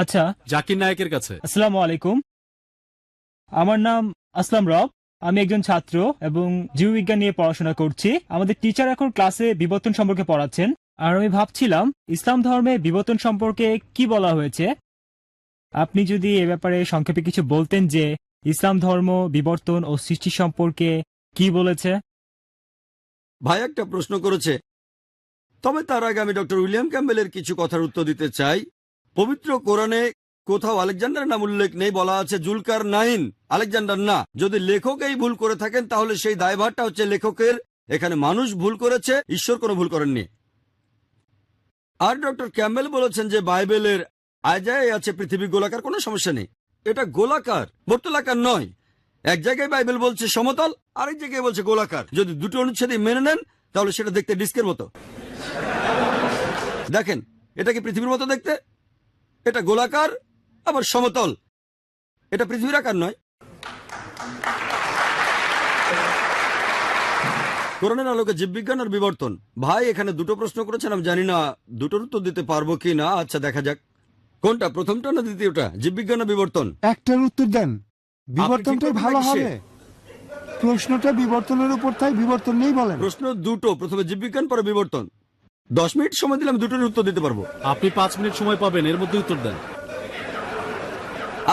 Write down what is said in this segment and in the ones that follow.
আচ্ছা, জাকির নায়েকের কাছে। আসসালামু আলাইকুম। আমার নাম আসলাম রব। আমি একজন ছাত্র এবং জীববিজ্ঞান নিয়ে পড়াশোনা করছি। আমাদের টিচার এখন ক্লাসে বিবর্তন সম্পর্কে পড়াচ্ছেন। আর আমি ভাবছিলাম ইসলাম ধর্মে বিবর্তন সম্পর্কে কি বলা হয়েছে। আপনি যদি এ ব্যাপারে সংক্ষেপে কিছু বলতেন যে ইসলাম ধর্ম বিবর্তন ও সৃষ্টি সম্পর্কে কি বলেছে। ভাই একটা প্রশ্ন করেছে, তবে তার আগে আমি ডক্টর উইলিয়াম ক্যাম্বেলের কিছু কথার উত্তর দিতে চাই। পবিত্র কোরআনে কোথাও আলেকজান্ডার নাম উল্লেখ নেই, বলা আছে জুলকার নাইন, আলেকজান্ডার না। যদি লেখক এই ভুল করে থাকেন তাহলে সেই দায়ভারটা হচ্ছে লেখকের। এখানে মানুষ ভুল করেছে, ঈশ্বর কোনো ভুল করেননি। আর ডক্টর ক্যাম্বেল বলেছেন যে বাইবেলের আয়ায় আছে পৃথিবী গোলাকার, কোনো সমস্যা নেই। এটা গোলাকার, বর্তুলাকার নয়। এক জায়গায় বাইবেল বলছে সমতল, আরেক জায়গায় বলছে গোলাকার। যদি দুটো অনুচ্ছেদই মেনে নেন তাহলে সেটা দেখতে ডিস্কের মতো। দেখেন, এটা কি পৃথিবীর মতো দেখতে? এটা গোলাকার আবার সমতল, এটা পৃথিবীর আকার নয়। কোরআনের আলোকে জীববিজ্ঞান আর বিবর্তন। ভাই এখানে দুটো প্রশ্ন করেছেন, আমি জানি না দুটোর উত্তর দিতে পারবো কি না। আচ্ছা দেখা যাক, কোনটা প্রথমটা না দ্বিতীয়টা, জীববিজ্ঞান না বিবর্তন? একটার উত্তর দেন, আপনি বিবর্তনটাই ঠিক করবেন ভালো নাকি সে? হবে। প্রশ্নটা বিবর্তনের উপর, তাই বিবর্তন নেই বলেন। প্রশ্ন দুটো, প্রথমে জীববিজ্ঞান পরে বিবর্তন। 10 মিনিট সময় দিলে আমি দুটোর উত্তর দিতে পারবো। আপনি 5 মিনিট সময় পাবেন, এর মধ্যে উত্তর দেন।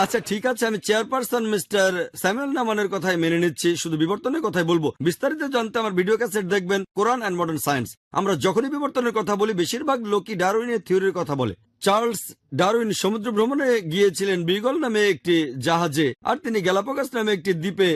আচ্ছা ঠিক আছে, আমি চেয়ারপারসন মিস্টার স্যামুয়েল নামানের কথাই মেনে নিচ্ছি, শুধু বিবর্তনের কথাই বলবো। বিস্তারিত জানতে আমার ভিডিও ক্যাসেট দেখবেন, কোরআন অ্যান্ড মডার্ন সায়েন্স। আমরা যখনই বিবর্তনের কথা বলি বেশিরভাগ লোকই ডারউইনের থিওরির কথা বলে। চার্লস ডারউইন সমুদ্র ভ্রমণে গিয়েছিলেন বিগল নামে একটি জাহাজে, আর তিনি গ্যালাপাগোস নামে একটি দ্বীপে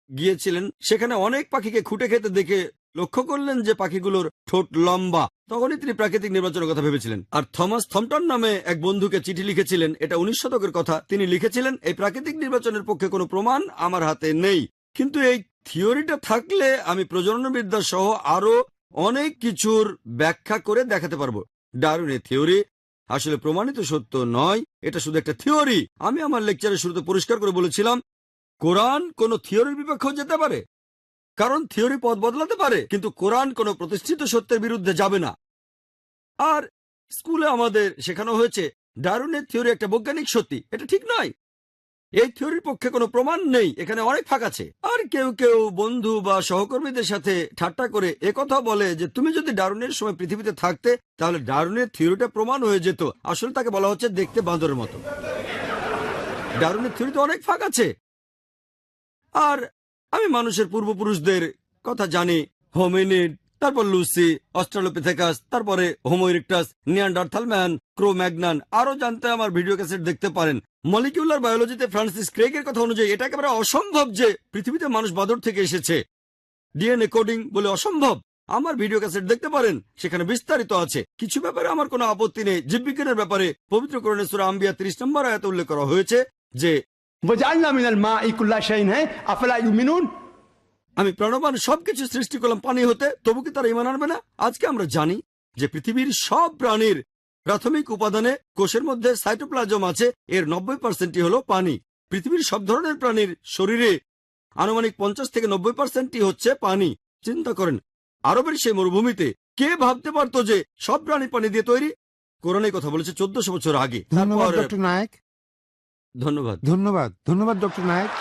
গিয়েছিলেন। সেখানে অনেক পাখিকে খুঁটে খেতে দেখে লক্ষ্য করলেন যে পাখিগুলোর ঠোঁট লম্বা। তখনই তিনি প্রাকৃতিক নির্বাচনের কথা ভেবেছিলেন। আর থমাস থমটন নামে এক বন্ধুকে চিঠি লিখেছিলেন, এটা 19 শতকের কথা। তিনি লিখেছিলেন, এই প্রাকৃতিক নির্বাচনের পক্ষে কোনো প্রমাণ আমার হাতে নেই, কিন্তু এই থিওরিটা থাকলে আমি প্রজননবিদ্যা সহ আরো অনেক কিছুর ব্যাখ্যা করে দেখাতে পারবো। ডারউইনের থিওরি আসলে প্রমাণিত সত্য নয়, এটা শুধু একটা থিওরি। আমি আমার লেকচারের শুরুতে পরিষ্কার করে বলেছিলাম, কোরআন কোন থিওরির বিপক্ষেও যেতে পারে, কারণ থিওরি পথ বদলাতে পারে, কিন্তু কোরআন কোনো প্রতিষ্ঠিত সত্যের বিরুদ্ধে যাবে না। আর স্কুলে আমাদের শেখানো হয়েছে ডারউইনের থিওরি একটা বৈজ্ঞানিক সত্যি, এটা ঠিক নয়। এই থিওরির পক্ষে কোনো প্রমাণ নেই, এখানে অনেক ফাঁক আছে। আর কেউ কেউ বন্ধু বা সহকর্মীদের সাথে ঠাট্টা করে একথা বলে যে তুমি যদি ডারউইনের সময় পৃথিবীতে থাকতে তাহলে ডারউইনের থিওরিটা প্রমাণ হয়ে যেত। আসলে তাকে বলা হচ্ছে দেখতে বাঁদরের মতো। ডারউইনের থিওরিতে অনেক ফাঁক আছে। আর আমি মানুষের পূর্বপুরুষদের কথা জানি, হোমিনিড, তারপর লুসি, অস্ট্রালোপিথেকাস, তারপরে হোমো ইরেক্টাস, নিয়ান্ডারথাল ম্যান, ক্রো ম্যাগনান। আরো জানতে আমার ভিডিও ক্যাসেট দেখতে পারেন। মলিকিউলার বায়োলজিতে ফ্রান্সিস ক্রেগের কথা অনুযায়ী এটা একেবারে অসম্ভব যে পৃথিবীতে মানুষ বাদর থেকে এসেছে। ডিএনএ কোডিং বলে অসম্ভব। আমার ভিডিও ক্যাসেট দেখতে পারেন, সেখানে বিস্তারিত আছে। কিছু ব্যাপারে আমার কোনো আপত্তি নেই। জীববিজ্ঞানের ব্যাপারে পবিত্র কোরআনে সূরা আম্বিয়া 30 নম্বর আয়াতে উল্লেখ করা হয়েছে যে আমি প্রাণবান সবকিছু সৃষ্টি করলাম পানি হতে, তবু কি তারা ঈমান আনবে না? আজকে আমরা জানি যে পৃথিবীর সব প্রাণীর প্রাথমিক উপাদানে কোষের মধ্যে সাইটোপ্লাজম আছে, এর 90% হলো পানি। পৃথিবীর সব ধরনের প্রাণীর শরীরে আনুমানিক 50 থেকে 90% হচ্ছে পানি। চিন্তা করেন, আরবের সেই মরুভূমিতে কে ভাবতে পারতো যে সব প্রাণী পানি দিয়ে তৈরি? কোরআনে কথা বলেছে 1400 বছর আগে। ধন্যবাদ ডক্টর নায়েক। ধন্যবাদ। ধন্যবাদ, ধন্যবাদ ডক্টর নায়েক।